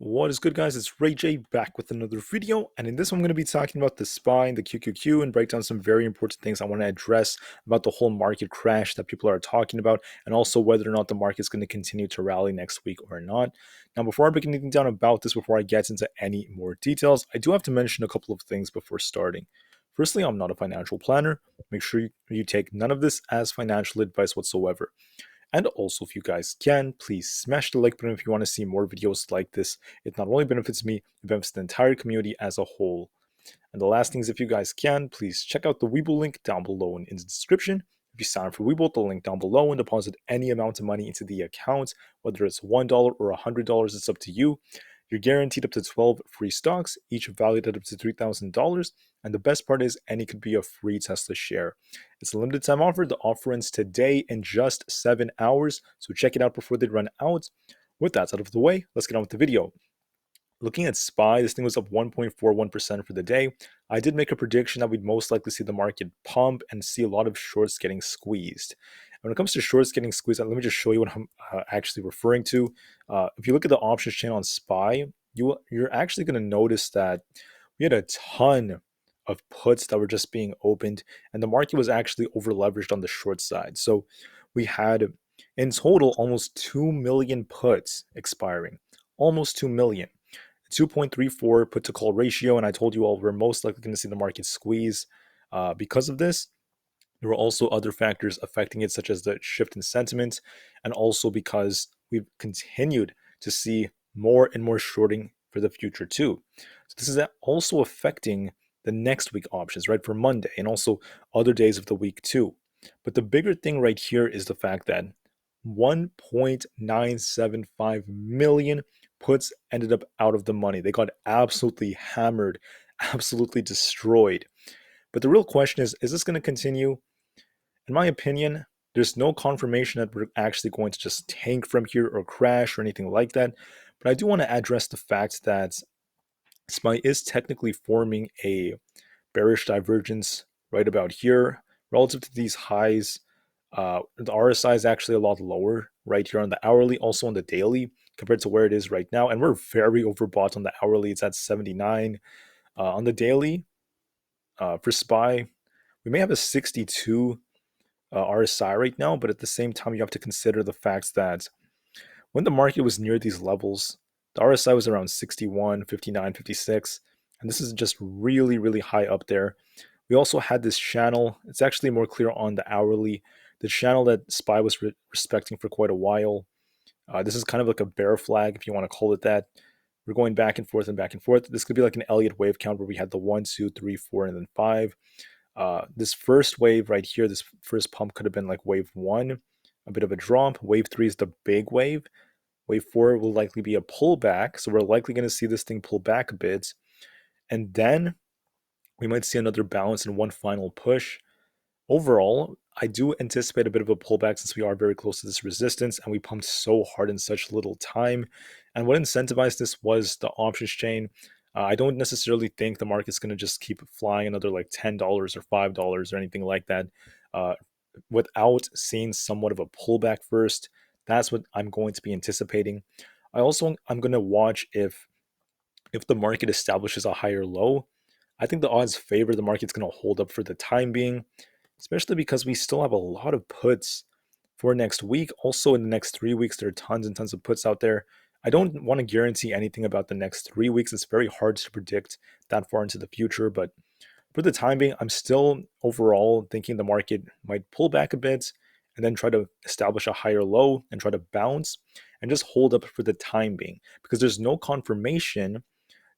What is good, guys? It's Rey-Jay back with another video, and in this one I'm going to be talking about the SPY and the QQQ and break down some very important things I want to address about the whole market crash that people are talking about, and also whether or not the market is going to continue to rally next week or not. Now, before I break anything down about this, before I get into any more details, I do have to mention a couple of things before starting. Firstly, I'm not a financial planner. Make sure you take none of this as financial advice whatsoever. And also, if you guys can, please smash the like button if you want to see more videos like this. It not only benefits me, it benefits the entire community as a whole. And the last thing is, if you guys can, please check out the Webull link down below in the description. If you sign up for Webull, the link down below, and deposit any amount of money into the account, whether it's $1 or $100, it's up to you. You're guaranteed up to 12 free stocks, each valued at up to $3,000. And the best part is, any could be a free Tesla share. It's a limited time offer. The offer ends today in just 7 hours. So check it out before they run out. With that out of the way, let's get on with the video. Looking at SPY, this thing was up 1.41% for the day. I did make a prediction that we'd most likely see the market pump and see a lot of shorts getting squeezed. And when it comes to shorts getting squeezed, let me just show you what I'm actually referring to. If you look at the options chain on SPY, you're actually going to notice that we had a ton of puts that were just being opened, and the market was actually over leveraged on the short side. So we had in total almost 2 million puts expiring, almost 2 million. 2.34 put to call ratio, and I told you all we're most likely going to see the market squeeze because of this. There were also other factors affecting it, such as the shift in sentiment, and also because we've continued to see more and more shorting for the future too. So this is also affecting the next week options, right, for Monday, and also other days of the week too. But the bigger thing right here is the fact that 1.975 million puts ended up out of the money. They got absolutely hammered, absolutely destroyed. But the real question is this going to continue? In my opinion, there's no confirmation that we're actually going to just tank from here or crash or anything like that. But I do want to address the fact that SPY is technically forming a bearish divergence right about here relative to these highs. The RSI is actually a lot lower right here on the hourly, also on the daily compared to where it is right now. And we're very overbought on the hourly. It's at 79. On the daily, for SPY, we may have a 62 RSI right now, but at the same time, you have to consider the fact that when the market was near these levels, the RSI was around 61, 59, 56, and this is just really, really high up there. We also had this channel. It's actually more clear on the hourly. The channel that SPY was respecting for quite a while. This is kind of like a bear flag, if you want to call it that. We're going back and forth and back and forth. This could be like an Elliott wave count where we had the 1, 2, 3, 4, and then 5. This first wave right here, this first pump could have been like wave 1, a bit of a drop. Wave 3 is the big wave. Wave 4 will likely be a pullback. So we're likely going to see this thing pull back a bit. And then we might see another bounce and one final push. Overall, I do anticipate a bit of a pullback since we are very close to this resistance and we pumped so hard in such little time. And what incentivized this was the options chain. I don't necessarily think the market's going to just keep flying another like $10 or $5 or anything like that without seeing somewhat of a pullback first. That's what I'm going to be anticipating. I'm going to watch if the market establishes a higher low. I think the odds favor the market's going to hold up for the time being, especially because we still have a lot of puts for next week. Also, in the next 3 weeks, there are tons and tons of puts out there. I don't want to guarantee anything about the next 3 weeks. It's very hard to predict that far into the future. But for the time being, I'm still overall thinking the market might pull back a bit and then try to establish a higher low and try to bounce and just hold up for the time being, because there's no confirmation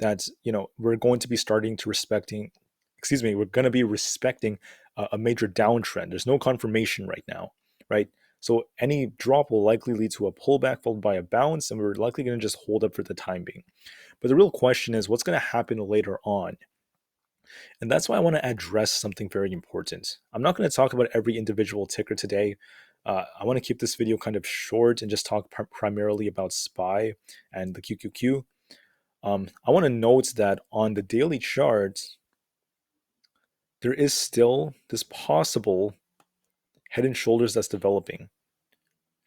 that we're going to be starting to we're going to be respecting a major downtrend. There's no confirmation right now, right? So any drop will likely lead to a pullback followed by a bounce, and we're likely going to just hold up for the time being. But the real question is what's going to happen later on? And that's why I want to address something very important. I'm not going to talk about every individual ticker today. I want to keep this video kind of short and just talk primarily about SPY and the QQQ. I want to note that on the daily chart, there is still this possible head and shoulders that's developing.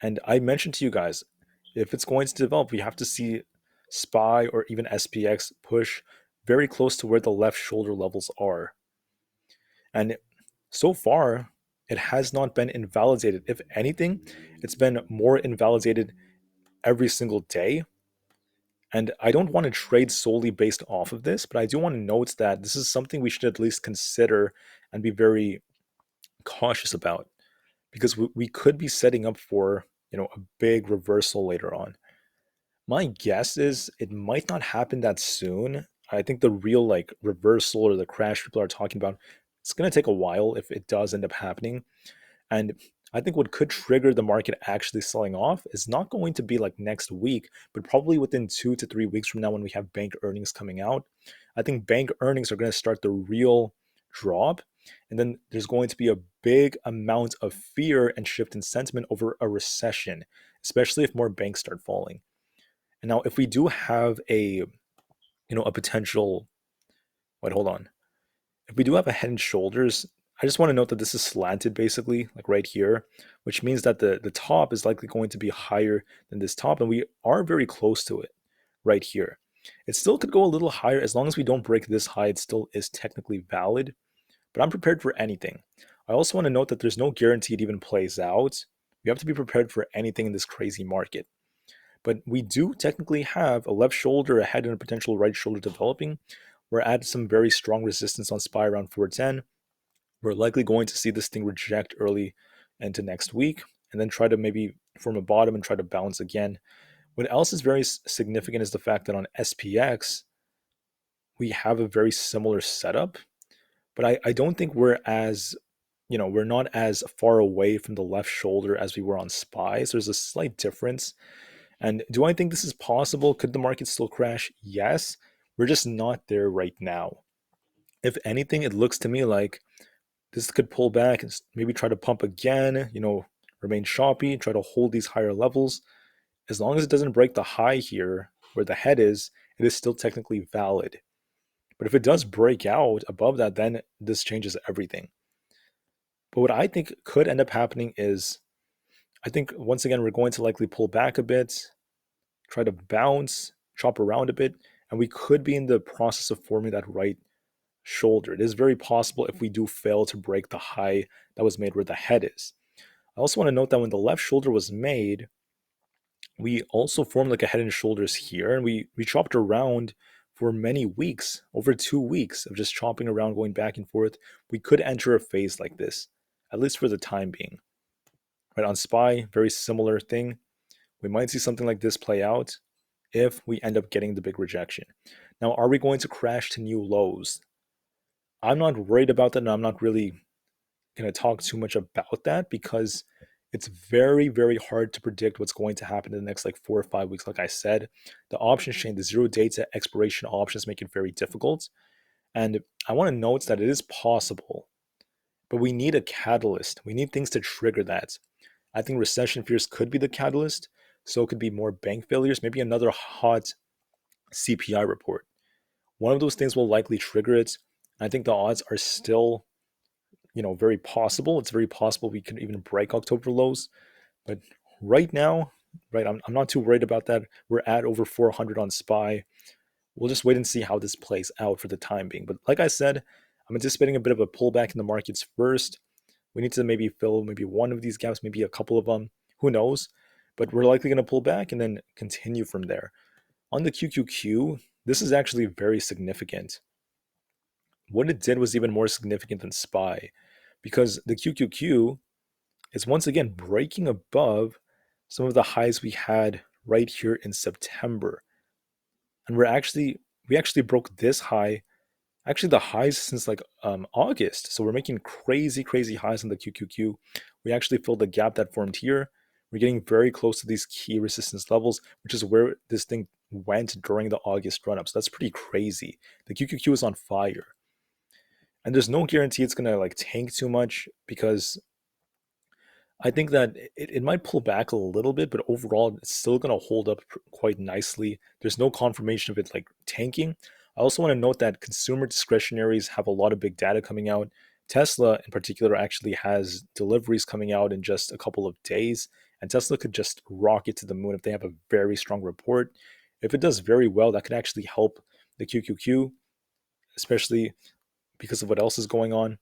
And I mentioned to you guys, if it's going to develop, we have to see SPY or even SPX push very close to where the left shoulder levels are. And so far, it has not been invalidated. If anything, it's been more invalidated every single day. And I don't want to trade solely based off of this, but I do want to note that this is something we should at least consider and be very cautious about because we could be setting up for, a big reversal later on. My guess is it might not happen that soon. I think the real like reversal or the crash people are talking about, it's going to take a while if it does end up happening. And I think what could trigger the market actually selling off is not going to be like next week, but probably within 2 to 3 weeks from now when we have bank earnings coming out. I think bank earnings are going to start the real drop. And then there's going to be a big amount of fear and shift in sentiment over a recession, especially if more banks start falling. And now, if we do have a potential, wait, hold on. If we do have a head and shoulders, I just want to note that this is slanted basically, like right here, which means that the top is likely going to be higher than this top, and we are very close to it right here. It still could go a little higher as long as we don't break this high. It still is technically valid, but I'm prepared for anything. I also want to note that there's no guarantee it even plays out. We have to be prepared for anything in this crazy market. But we do technically have a left shoulder, a head, and a potential right shoulder developing. We're at some very strong resistance on SPY around 410. We're likely going to see this thing reject early into next week and then try to maybe form a bottom and try to bounce again. What else is very significant is the fact that on SPX, we have a very similar setup, but I don't think we're not as far away from the left shoulder as we were on SPY. So there's a slight difference. And do I think this is possible? Could the market still crash? Yes. We're just not there right now. If anything, it looks to me like this could pull back and maybe try to pump again, remain choppy, try to hold these higher levels. As long as it doesn't break the high here where the head is, it is still technically valid. But if it does break out above that, then this changes everything. But what I think could end up happening is I think once again, we're going to likely pull back a bit, try to bounce, chop around a bit, and we could be in the process of forming that right shoulder. It is very possible if we do fail to break the high that was made where the head is. I also want to note that when the left shoulder was made, we also formed like a head and shoulders here, and we chopped around for many weeks, over 2 weeks of just chopping around, going back and forth. We could enter a phase like this, at least for the time being. Right on SPY, very similar thing. We might see something like this play out if we end up getting the big rejection. Now, are we going to crash to new lows? I'm not worried about that, and I'm not really going to talk too much about that because it's very, very hard to predict what's going to happen in the next like 4 or 5 weeks. Like I said, the options chain, the zero data expiration options make it very difficult. And I want to note that it is possible, but we need a catalyst. We need things to trigger that. I think recession fears could be the catalyst. So it could be more bank failures, maybe another hot CPI report. One of those things will likely trigger it. I think the odds are still, very possible. It's very possible we could even break October lows. But right now, right, I'm not too worried about that. We're at over 400 on SPY. We'll just wait and see how this plays out for the time being. But like I said, I'm anticipating a bit of a pullback in the markets first. We need to maybe fill maybe one of these gaps, maybe a couple of them. Who knows? But we're likely going to pull back and then continue from there. On the QQQ, this is actually very significant. What it did was even more significant than SPY because the QQQ is once again breaking above some of the highs we had right here in September. And we actually broke this high, actually the highs since like August. So we're making crazy highs on the QQQ. We actually filled the gap that formed here. We're getting very close to these key resistance levels, which is where this thing went during the August run-up. So that's pretty crazy. The QQQ is on fire. And there's no guarantee it's going to like tank too much because I think that it might pull back a little bit, but overall, it's still going to hold up quite nicely. There's no confirmation of it like tanking. I also want to note that consumer discretionaries have a lot of big data coming out. Tesla, in particular, actually has deliveries coming out in just a couple of days, and Tesla could just rocket to the moon if they have a very strong report. If it does very well, that could actually help the QQQ, especially because of what else is going on.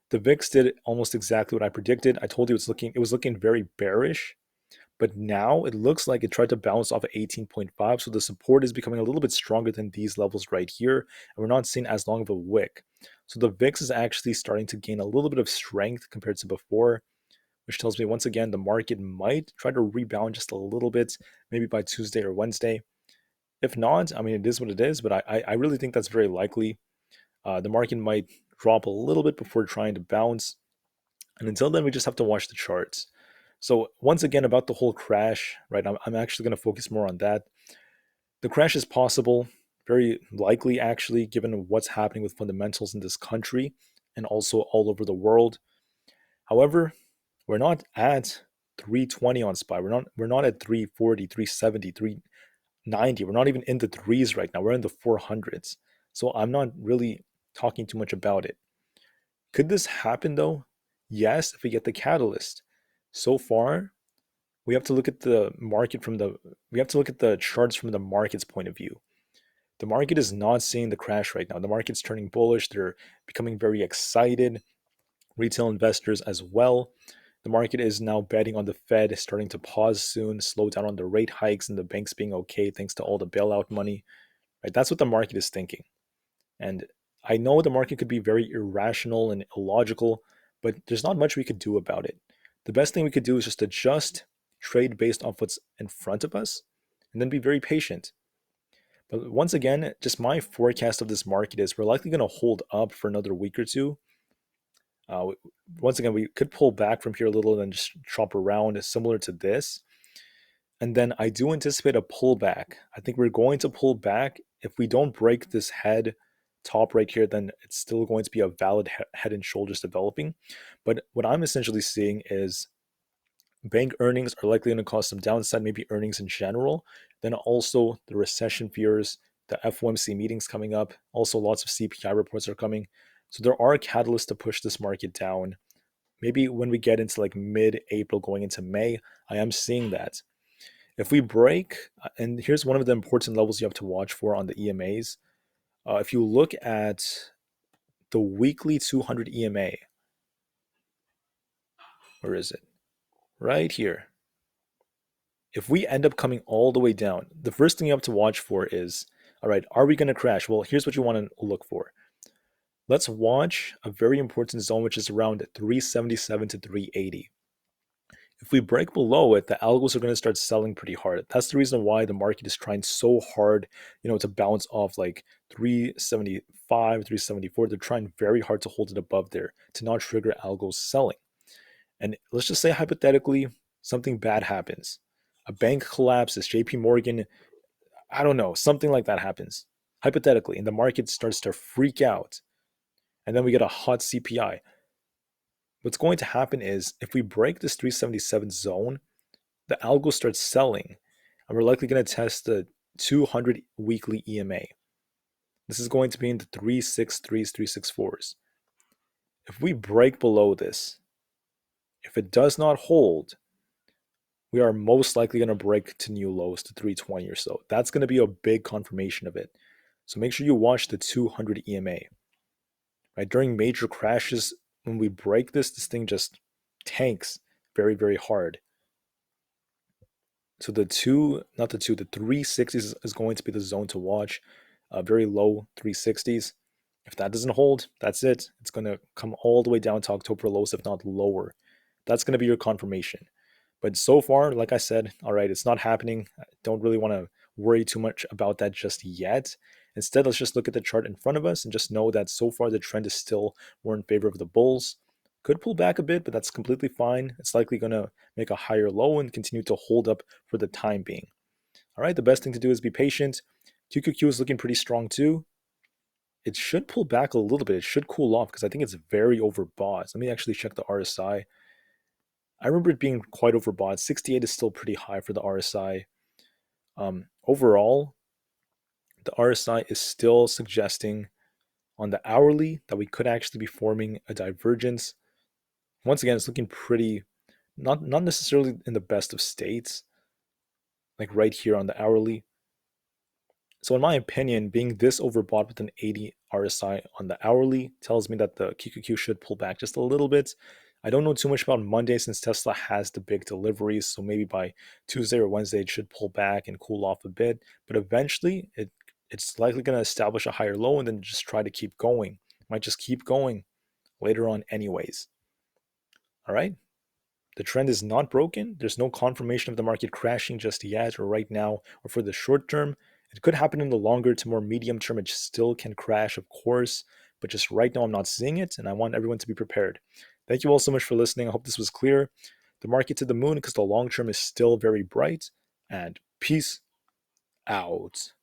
The VIX did almost exactly what I predicted. I told you it was looking very bearish, but now it looks like it tried to bounce off of 18.5. So the support is becoming a little bit stronger than these levels right here, and we're not seeing as long of a wick. So the VIX is actually starting to gain a little bit of strength compared to before, which tells me once again the market might try to rebound just a little bit, maybe by Tuesday or Wednesday. If not, I mean, it is what it is, but I really think that's very likely. The market might drop a little bit before trying to bounce. And until then, we just have to watch the charts. So once again, about the whole crash, right? I'm actually going to focus more on that. The crash is possible, very likely actually, given what's happening with fundamentals in this country and also all over the world. However, we're not at 320 on SPY. We're not at 340, 370, 390. We're not even in the threes right now. We're in the 400s. So I'm not really talking too much about it. Could this happen though? Yes, if we get the catalyst. So far, we have to look at the market from the we have to look at the charts from the market's point of view. The market is not seeing the crash right now. The market's turning bullish. They're becoming very excited. Retail investors as well. The market is now betting on the Fed starting to pause soon, slow down on the rate hikes, and the banks being okay thanks to all the bailout money. Right? That's what the market is thinking. And I know the market could be very irrational and illogical, but there's not much we could do about it. The best thing we could do is just adjust, trade based off what's in front of us, and then be very patient. But once again, just my forecast of this market is we're likely going to hold up for another week or two. Uh, Once again, we could pull back from here a little and just chop around similar to this. And then I do anticipate a pullback. I think we're going to pull back. If we don't break this head top right here, then it's still going to be a valid head and shoulders developing. But what I'm essentially seeing is bank earnings are likely going to cause some downside, maybe earnings in general. Then also the recession fears, the FOMC meetings coming up. Also, lots of CPI reports are coming. So there are catalysts to push this market down. Maybe when we get into like mid-April going into May, I am seeing that. If we break, and here's one of the important levels you have to watch for on the EMAs. If you look at the weekly 200 EMA, where is it? Right here. If we end up coming all the way down, the first thing you have to watch for is, all right, are we going to crash? Well, here's what you want to look for. Let's watch a very important zone, which is around 377 to 380. If we break below it, the algos are going to start selling pretty hard. That's the reason why the market is trying so hard, to bounce off like 375, 374. They're trying very hard to hold it above there to not trigger algos selling. And let's just say hypothetically, something bad happens. A bank collapses, JP Morgan, I don't know, something like that happens. Hypothetically, and the market starts to freak out. And then we get a hot CPI. What's going to happen is if we break this 377 zone, the algo starts selling, and we're likely going to test the 200 weekly EMA. This is going to be in the 363s, 364s. If we break below this, if it does not hold, we are most likely going to break to new lows to 320 or so. That's going to be a big confirmation of it. So make sure you watch the 200 EMA. Right? During major crashes, when we break this thing just tanks very, very hard. So the 360s is going to be the zone to watch. Very low 360s. If that doesn't hold, that's it. It's going to come all the way down to October lows, if not lower. That's going to be your confirmation. But so far, like I said, all right, it's not happening. I don't really want to worry too much about that just yet. Instead, let's just look at the chart in front of us and just know that so far the trend is still more in favor of the bulls. Could pull back a bit, but that's completely fine. It's likely going to make a higher low and continue to hold up for the time being. All right, the best thing to do is be patient. QQQ is looking pretty strong too. It should pull back a little bit. It should cool off because I think it's very overbought. Let me actually check the RSI. I remember it being quite overbought. 68 is still pretty high for the RSI. Overall, the RSI is still suggesting on the hourly that we could actually be forming a divergence. Once again, it's looking pretty, not necessarily in the best of states, like right here on the hourly. So in my opinion, being this overbought with an 80 RSI on the hourly tells me that the QQQ should pull back just a little bit. I don't know too much about Monday since Tesla has the big deliveries, so maybe by Tuesday or Wednesday it should pull back and cool off a bit. But eventually, it's likely going to establish a higher low and then just try to keep going. Might just keep going later on, anyways. All right. The trend is not broken. There's no confirmation of the market crashing just yet or right now or for the short term. It could happen in the longer to more medium term. It still can crash, of course, but just right now I'm not seeing it, and I want everyone to be prepared. Thank you all so much for listening. I hope this was clear. The market to the moon because the long term is still very bright, and peace out.